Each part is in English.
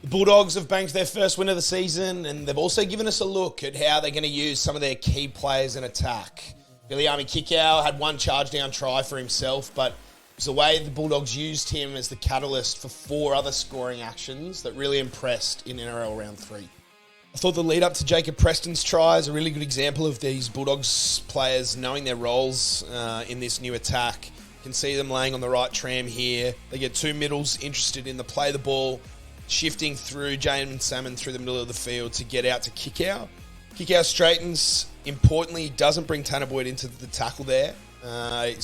The Bulldogs have banked their first win of the season, and they've also given us a look at how they're going to use some of their key players in attack. Viliame Kikau had one charge down try for himself, but it was the way the Bulldogs used him as the catalyst for 4 other scoring actions that really impressed in NRL Round 3. I thought the lead up to Jacob Preston's try is a really good example of these Bulldogs players knowing their roles in this new attack. You can see them laying on the right tram here. They get 2 middles interested in the play the ball, shifting through James Salmon through the middle of the field to get out to Kikau. Kikau straightens. Importantly, he doesn't bring Tanner Boyd into the tackle there. He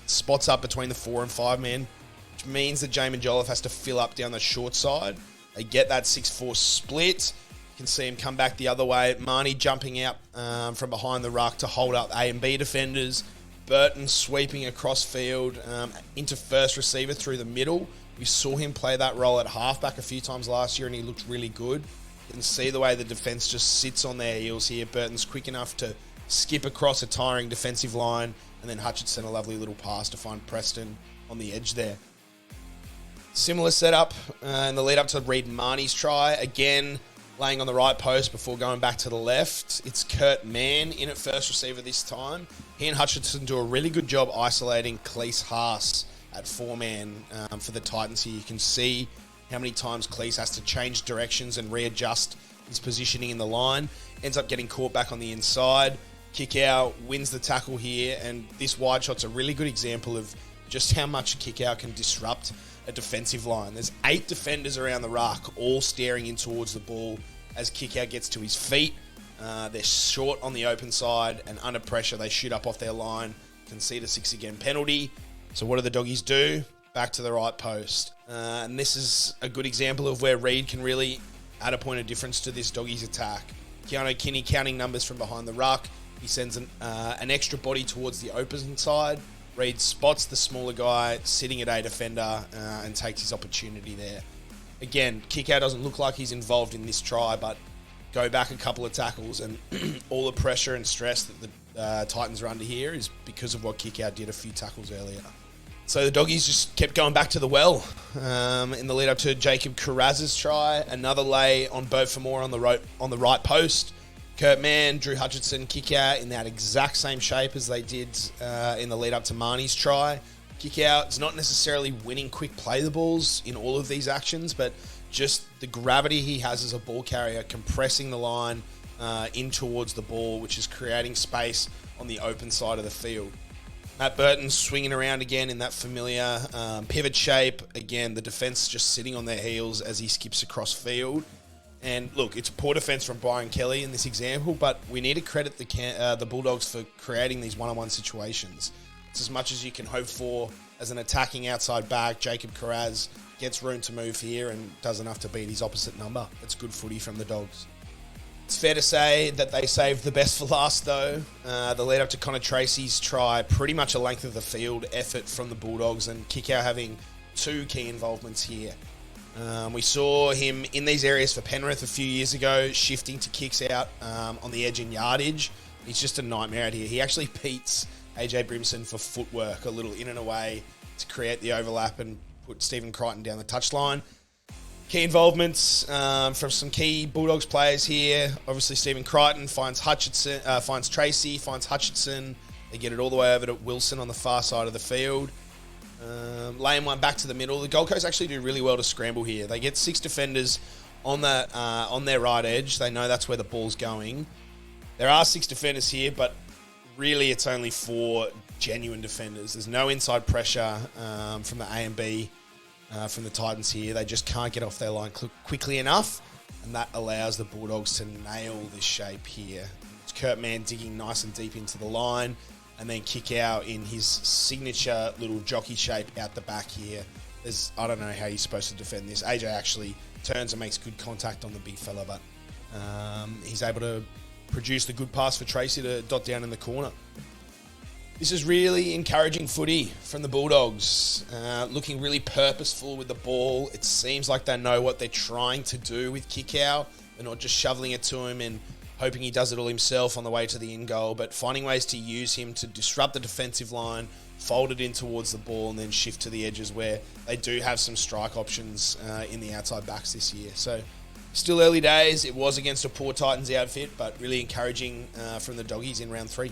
spots up between the 4 and 5 men, which means that Jamin Jolliffe has to fill up down the short side. They get that 6-4 split. You can see him come back the other way. Marnie jumping out from behind the ruck to hold up A and B defenders. Burton sweeping across field into first receiver through the middle. We saw him play that role at halfback a few times last year and he looked really good. You can see the way the defence just sits on their heels here. Burton's quick enough to skip across a tiring defensive line, and then Hutchinson a lovely little pass to find Preston on the edge there. Similar setup in the lead up to Reid Marnie's try. Again, laying on the right post before going back to the left. It's Kurt Mann in at first receiver this time. He and Hutchinson do a really good job isolating Cleese Haas at 4-man for the Titans here. You can see how many times Cleese has to change directions and readjust his positioning in the line. Ends up getting caught back on the inside. Kikau wins the tackle here, and this wide shot's a really good example of just how much Kikau can disrupt a defensive line. There's 8 defenders around the ruck, all staring in towards the ball as Kikau gets to his feet. They're short on the open side, and under pressure, they shoot up off their line. Concede a 6 again penalty. So what do the doggies do? Back to the right post. And this is a good example of where Reid can really add a point of difference to this doggies attack. Keanu Kinney counting numbers from behind the ruck. He sends an extra body towards the open side. Reid spots the smaller guy sitting at A defender and takes his opportunity there. Again, Kikau doesn't look like he's involved in this try, but go back a couple of tackles and all the pressure and stress that the Titans are under here is because of what Kikau did a few tackles earlier. So the doggies just kept going back to the well in the lead up to Jacob Carraz's try. Another lay on Boat for More on the right post. Kurt Mann, Drew Hutchinson, Kikau in that exact same shape as they did in the lead up to Marnie's try. Kikau is not necessarily winning quick play the balls in all of these actions, but just the gravity he has as a ball carrier, compressing the line in towards the ball, which is creating space on the open side of the field. Matt Burton swinging around again in that familiar pivot shape. Again, the defence just sitting on their heels as he skips across field. And look, it's poor defence from Brian Kelly in this example, but we need to credit the Bulldogs for creating these one-on-one situations. It's as much as you can hope for as an attacking outside back. Jacob Carraz gets room to move here and does enough to beat his opposite number. It's good footy from the Dogs. It's fair to say that they saved the best for last, though. The lead up to Connor Tracy's try, pretty much a length of the field effort from the Bulldogs, and Kikau having 2 key involvements here. We saw him in these areas for Penrith a few years ago, shifting to kicks out on the edge and yardage. He's just a nightmare out here. He actually beats AJ Brimson for footwork, a little in and away to create the overlap and put Stephen Crichton down the touchline. Key involvements from some key Bulldogs players here. Obviously, Stephen Crichton finds Tracy, finds Hutchinson. They get it all the way over to Wilson on the far side of the field. Laying one back to the middle. The Gold Coast actually do really well to scramble here. They get 6 defenders on their right edge. They know that's where the ball's going. There are 6 defenders here, but really it's only 4 genuine defenders. There's no inside pressure from the A and B. From the Titans here. They just can't get off their line quickly enough, and that allows the Bulldogs to nail this shape here. It's Kurt Mann digging nice and deep into the line, and then Kikau in his signature little jockey shape out the back here. I don't know how you're supposed to defend this. AJ actually turns and makes good contact on the big fella, but he's able to produce the good pass for Tracy to dot down in the corner. This is really encouraging footy from the Bulldogs, looking really purposeful with the ball. It seems like they know what they're trying to do with Kikau. They're not just shoveling it to him and hoping he does it all himself on the way to the in goal, but finding ways to use him to disrupt the defensive line, fold it in towards the ball, and then shift to the edges where they do have some strike options in the outside backs this year. So still early days. It was against a poor Titans outfit, but really encouraging from the Doggies in round 3.